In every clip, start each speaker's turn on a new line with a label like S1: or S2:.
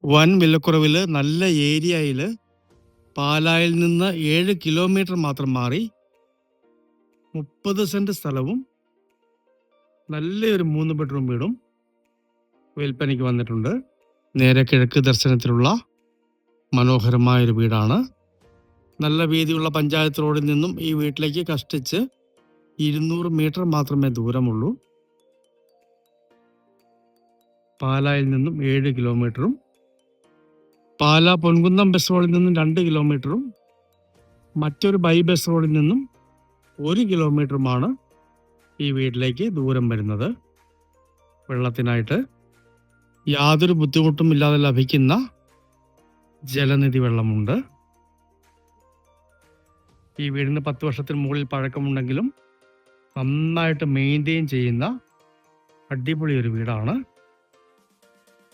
S1: വൻ വിലക്കുറവിൽ നല്ല ഏരിയയിൽ പാലായിൽ നിന്ന് 7 കിലോമീറ്റർ മാത്രം മാറി 30 സെന്റ് സ്ഥലവും നല്ലൊരു 3 ബെഡ്റൂം വീടും വിൽപ്പനയ്ക്ക് വന്നിട്ടുണ്ട്. നേരെ കിഴക്ക് ദർശനത്തിലുള്ള മനോഹരമായൊരു വീടാണ്. നല്ല വീതിയുള്ള പഞ്ചായത്ത് റോഡിൽ നിന്നും ഈ വീട്ടിലേക്ക് കഷ്ടിച്ച് 200 മീറ്റർ മാത്രമേ ദൂരമുള്ളൂ. പാലായിൽ നിന്നും 7 കിലോമീറ്ററും പാലാ പൊൻകുന്നം ബസ് റോഡിൽ നിന്നും 2 കിലോമീറ്ററും മറ്റൊരു ബൈ ബസ് റോഡിൽ നിന്നും 1 കിലോമീറ്ററുമാണ് ഈ വീട്ടിലേക്ക് ദൂരം വരുന്നത്. വെള്ളത്തിനായിട്ട് യാതൊരു ബുദ്ധിമുട്ടും ഇല്ലാതെ ലഭിക്കുന്ന ജലനിധി വെള്ളമുണ്ട്. ഈ വീടിന് 10 വർഷത്തിന് മുകളിൽ പഴക്കമുണ്ടെങ്കിലും നന്നായിട്ട് മെയിൻറ്റെയിൻ ചെയ്യുന്ന അടിപൊളി ഒരു വീടാണ്.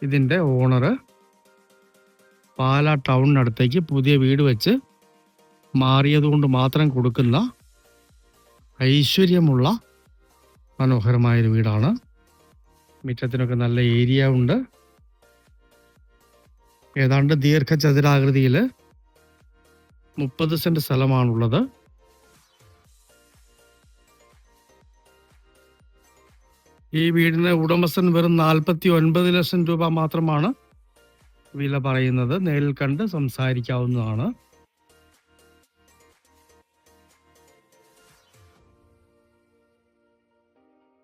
S1: ഇതിൻ്റെ ഓണർ പാലാ ടൗണിനടുത്തേക്ക് പുതിയ വീട് വെച്ച് മാറിയതുകൊണ്ട് മാത്രം കൊടുക്കുന്ന ഐശ്വര്യമുള്ള മനോഹരമായൊരു വീടാണ്. മുറ്റത്തിനൊക്കെ നല്ല ഏരിയ ഉണ്ട്. ഏതാണ്ട് ദീർഘചതുരാകൃതിയിൽ 30 സെന്റ് സ്ഥലമാണുള്ളത്. ഈ വീടിന് ഉടമസ്ഥൻ വെറും 49 ലക്ഷം രൂപ മാത്രമാണ് വില പറയുന്നത്. നേരിൽ കണ്ട് സംസാരിക്കാവുന്നതാണ്.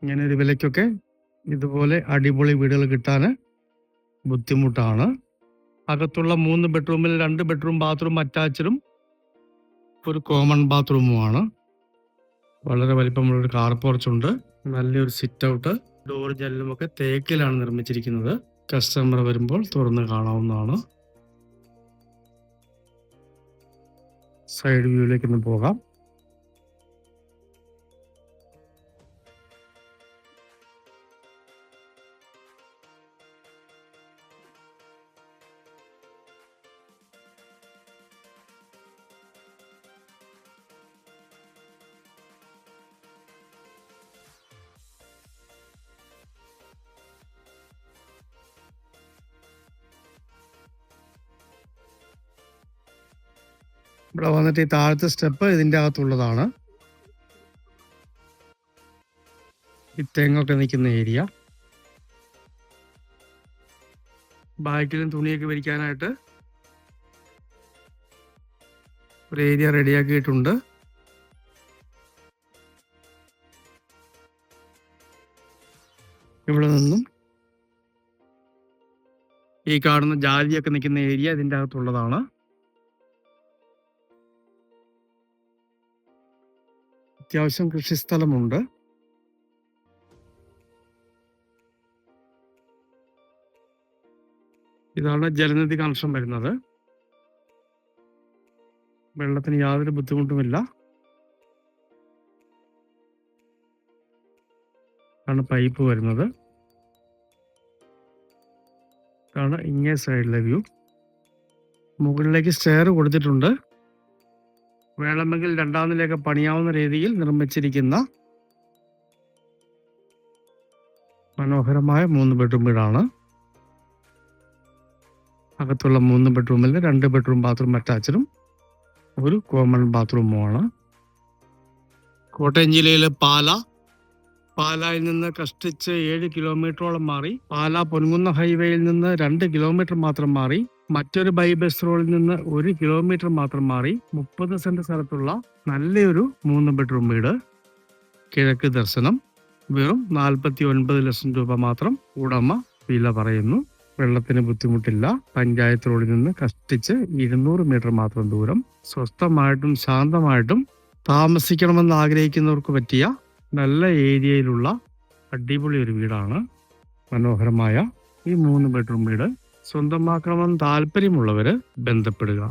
S1: ഇങ്ങനെ ഒരു വിലയ്ക്കൊക്കെ ഇതുപോലെ അടിപൊളി വീടുകൾ കിട്ടാൻ ബുദ്ധിമുട്ടാണ്. അകത്തുള്ള 3 ബെഡ്റൂമിൽ 2 ബെഡ്റൂം ബാത്റൂം അറ്റാച്ചഡും ഒരു കോമൺ ബാത്റൂമുമാണ്. വളരെ വലിപ്പമുള്ളൊരു കാർ പോർച്ചുണ്ട്. നല്ലൊരു സിറ്റ് ഔട്ട്. ഡോർ ജനലുമൊക്കെ തേക്കിലാണ് നിർമ്മിച്ചിരിക്കുന്നത്. കസ്റ്റമർ വരുമ്പോൾ തുറന്ന് കാണാവുന്നതാണ്. സൈഡ് വ്യൂയിലേക്ക് ഒന്ന് പോകാം. ഇവിടെ വന്നിട്ട് ഈ താഴത്തെ സ്റ്റെപ്പ് ഇതിൻ്റെ അകത്തുള്ളതാണ്. ഈ തെങ്ങൊക്കെ നിൽക്കുന്ന ഏരിയ. ബാക്കിലും തുണിയൊക്കെ വിരിക്കാനായിട്ട് ഒരു ഏരിയ റെഡിയാക്കിയിട്ടുണ്ട്. ഇവിടെ നിന്നും ഈ കാണുന്ന ജാതിയൊക്കെ നിൽക്കുന്ന ഏരിയ ഇതിൻ്റെ അകത്തുള്ളതാണ്. അത്യാവശ്യം കൃഷിസ്ഥലമുണ്ട്. ഇതാണ് ജലനിധി കണക്ഷൻ വരുന്നത്. വെള്ളത്തിന് യാതൊരു ബുദ്ധിമുട്ടുമില്ല. ആണ് പൈപ്പ് വരുന്നത്. ഇതാണ് ഇങ്ങേ സൈഡിലെ വ്യൂ. മുകളിലേക്ക് സ്റ്റെയർ കൊടുത്തിട്ടുണ്ട്. വേണമെങ്കിൽ 2ാം നിലയൊക്കെ പണിയാവുന്ന രീതിയിൽ നിർമ്മിച്ചിരിക്കുന്ന മനോഹരമായ 3 ബെഡ്റൂം വീടാണ്. അകത്തുള്ള 3 ബെഡ്റൂമിൽ 2 ബെഡ്റൂം ബാത്റൂം അറ്റാച്ചഡും ഒരു കോമൺ ബാത്റൂമുമാണ്. കോട്ടയം ജില്ലയിലെ പാലായിൽ നിന്ന് കഷ്ടിച്ച് 7 കിലോമീറ്ററോളം മാറി പാലാ പൊൻകുന്നം ഹൈവേയിൽ നിന്ന് 2 കിലോമീറ്റർ മാത്രം മാറി മറ്റൊരു ബൈ ബസ് റോഡിൽ നിന്ന് 1 കിലോമീറ്റർ മാത്രം മാറി 30 സെന്റ് സ്ഥലത്തുള്ള നല്ലൊരു 3 ബെഡ്റൂം വീട്. കിഴക്ക് ദർശനം. വെറും 49 ലക്ഷം രൂപ മാത്രം ഉടമ വില പറയുന്നു. വെള്ളത്തിന് ബുദ്ധിമുട്ടില്ല. പഞ്ചായത്ത് റോഡിൽ നിന്ന് കഷ്ടിച്ച് 200 മീറ്റർ മാത്രം ദൂരം. സ്വസ്ഥമായിട്ടും ശാന്തമായിട്ടും താമസിക്കണമെന്ന് ആഗ്രഹിക്കുന്നവർക്ക് പറ്റിയ നല്ല ഏരിയയിലുള്ള അടിപൊളി ഒരു വീടാണ്. മനോഹരമായ ഈ 3 ബെഡ്റൂം വീട് സ്വന്തമാക്കണമെന്ന് താല്പര്യമുള്ളവര് ബന്ധപ്പെടുക.